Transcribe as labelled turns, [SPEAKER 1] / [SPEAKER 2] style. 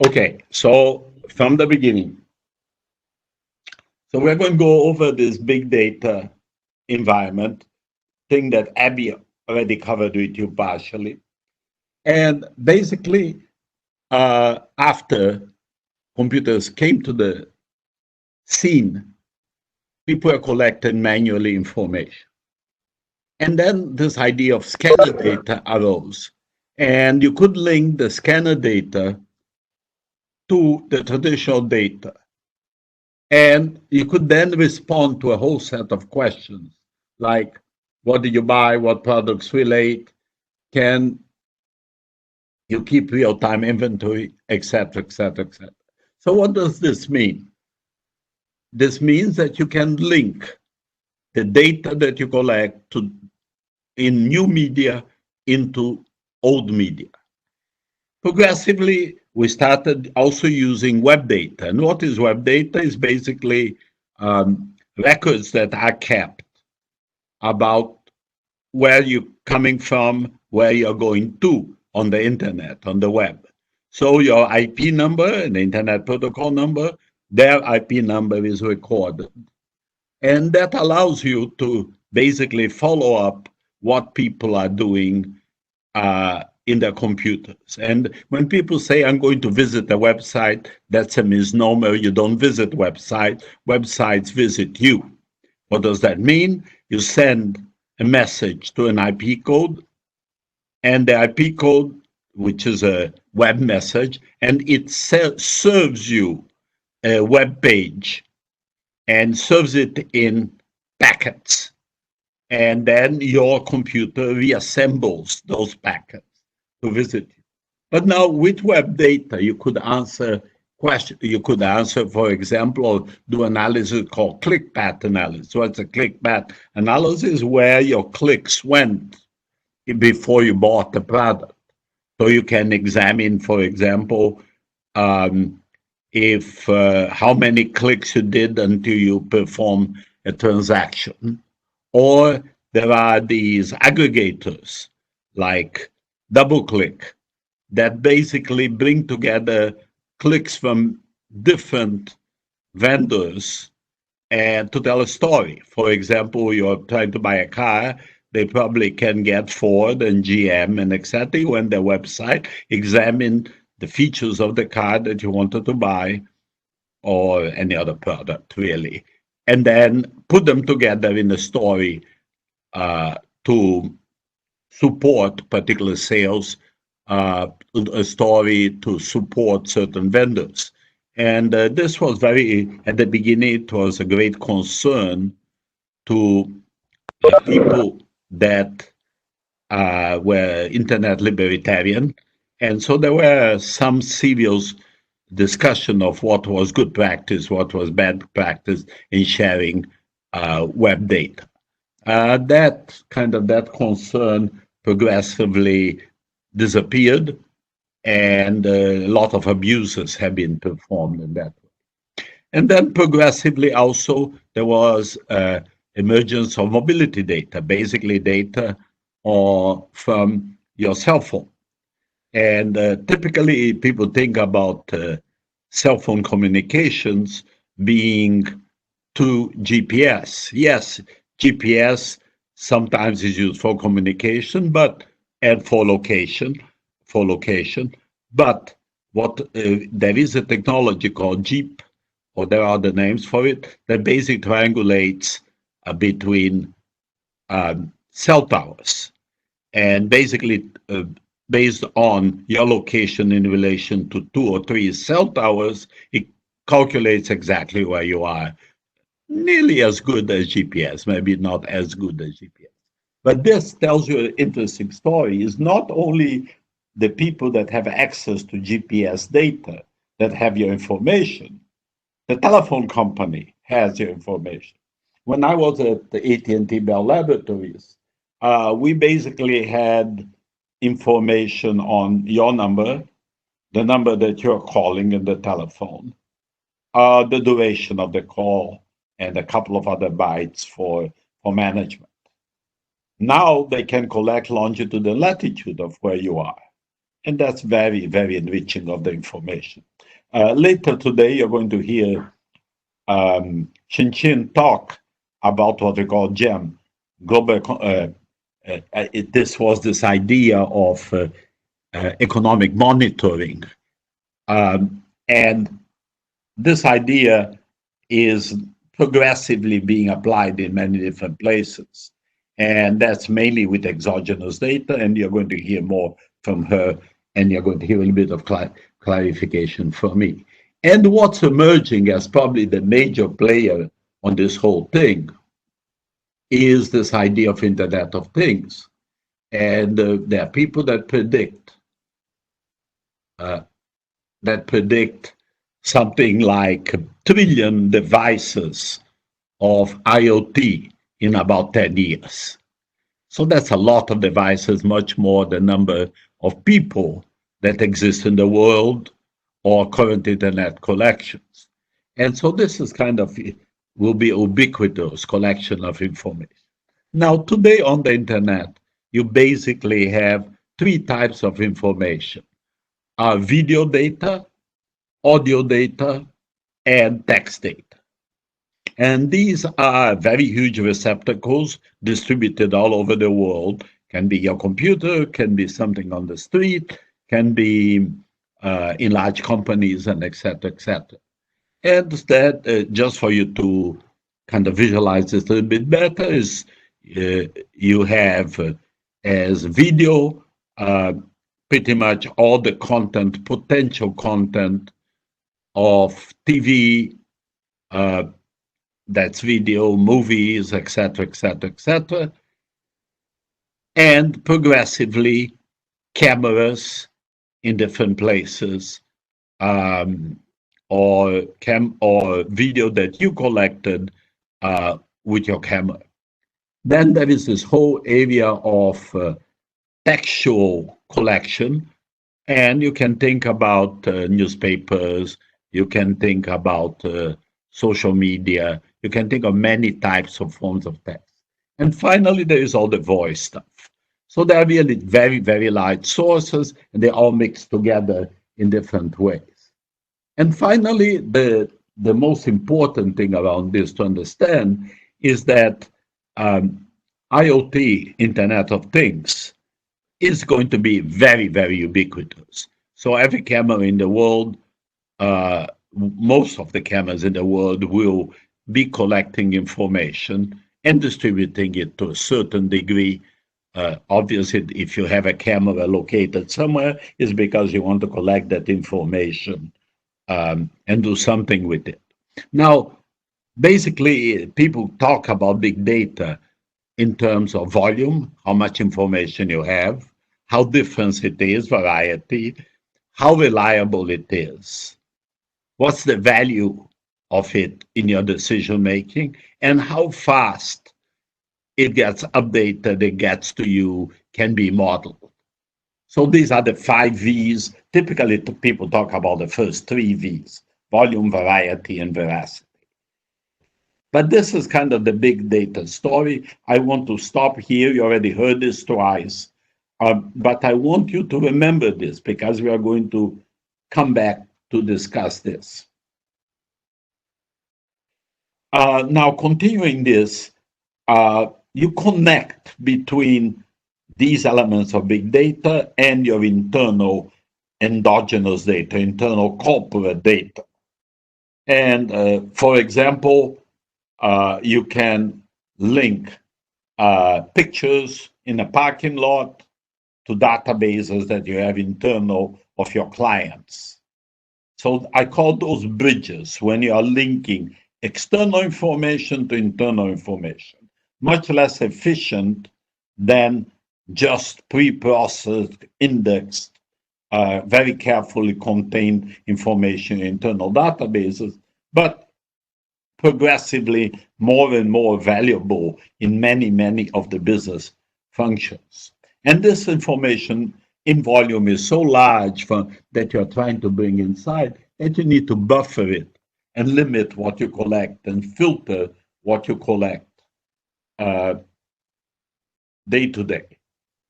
[SPEAKER 1] Okay, so from the beginning. So we're going to go over this big data environment thing that Abby already covered with you partially. And basically, after computers came to the scene, people were collecting manually information. And then this idea of scanner data arose. And you could link the scanner data to the traditional data. And you could then respond to a whole set of questions like, what did you buy? What products relate? Can you keep real-time inventory, et cetera, et cetera, et cetera. So what does this mean? This means that you can link the data that you collect to in new media into old media. Progressively, we started also using web data. And what is web data? Is basically records that are kept about where you're coming from, where you're going to on the internet, on the web. So your IP number and the internet protocol number, their IP number is recorded. And that allows you to basically follow up what people are doing in their computers. And when people say, I'm going to visit a website, that's a misnomer. You don't visit websites. Websites visit you. What does that mean? You send a message to an IP code, and the IP code, which is a web message, and it serves you a web page and serves it in packets. And then your computer reassembles those packets to visit you. But now with web data, you could answer questions. You could answer, for example, or do analysis called click path analysis. What's a click path analysis? Where your clicks went before you bought the product. So you can examine, for example, if how many clicks you did until you perform a transaction. Or there are these aggregators like DoubleClick that basically bring together clicks from different vendors and to tell a story. For example, you're trying to buy a car, they probably can get Ford and GM and etc. When their website examine the features of the car that you wanted to buy or any other product really, and then put them together in a story to support particular sales, a story to support certain vendors. And this was very, at the beginning, it was a great concern to people that were internet libertarian. And so there were some serious discussion of what was good practice, what was bad practice in sharing web data. That concern progressively disappeared, and a lot of abuses have been performed in that way. And then progressively also there was emergence of mobility data, basically data from your cell phone. And typically people think about cell phone communications being to GPS. Yes, GPS sometimes is used for communication, and for location. But there is a technology called Jeep, or there are other names for it, that basically triangulates between cell towers, and basically based on your location in relation to 2 or 3 cell towers, it calculates exactly where you are. Nearly as good as GPS, maybe not as good as GPS. But this tells you an interesting story. It's not only the people that have access to GPS data that have your information. The telephone company has your information. When I was at the AT&T Bell Laboratories, we basically had information on your number, the number that you're calling in the telephone, the duration of the call, and a couple of other bytes for management. Now they can collect longitude and latitude of where you are. And that's very, very enriching of the information. Later today, you're going to hear Chin talk about what we call GEM, global. This idea of economic monitoring, and this idea is progressively being applied in many different places. And that's mainly with exogenous data, and you're going to hear more from her, and you're going to hear a little bit of clarification from me. And what's emerging as probably the major player on this whole thing is this idea of Internet of Things. And there are people that predict something like 1 trillion devices of IoT in about 10 years. So that's a lot of devices, much more the number of people that exist in the world or current internet collections. And so this is kind of, will be ubiquitous collection of information. Now, today on the internet, you basically have 3 types of information: video data, audio data, and text data. And these are very huge receptacles distributed all over the world. Can be your computer, can be something on the street, can be in large companies, and et cetera, et cetera. And that, just for you to kind of visualize this a little bit better, is you have as video pretty much all the content, potential content of TV, that's video, movies, et cetera, et cetera, et cetera. And progressively, cameras in different places, or video that you collected with your camera. Then there is this whole area of textual collection, and you can think about newspapers, you can think about social media, you can think of many types of forms of text. And finally, there is all the voice stuff. So they are really very, very large sources, and they all mix together in different ways. And finally, the most important thing around this to understand is that IoT, Internet of Things, is going to be very, very ubiquitous. So every camera in the world, most of the cameras in the world will be collecting information and distributing it to a certain degree. Obviously, if you have a camera located somewhere, it's because you want to collect that information and do something with it. Now, basically, people talk about big data in terms of volume, how much information you have, how different it is, variety, how reliable it is, what's the value of it in your decision making, and how fast it gets updated, it gets to you, can be modeled. So these are the 5 V's. Typically, people talk about the first 3 V's: volume, variety, and veracity. But this is kind of the big data story. I want to stop here. You already heard this twice. But I want you to remember this, because we are going to come back to discuss this. Now, continuing this, you connect between these elements of big data and your internal endogenous data, internal corporate data. And for example, you can link pictures in a parking lot to databases that you have internal of your clients. So I call those bridges when you are linking external information to internal information. Much less efficient than just pre-processed, indexed, very carefully contained information in internal databases, but progressively more and more valuable in many, many of the business functions. And this information in volume is so large that you're trying to bring inside that you need to buffer it and limit what you collect and filter what you collect day to day.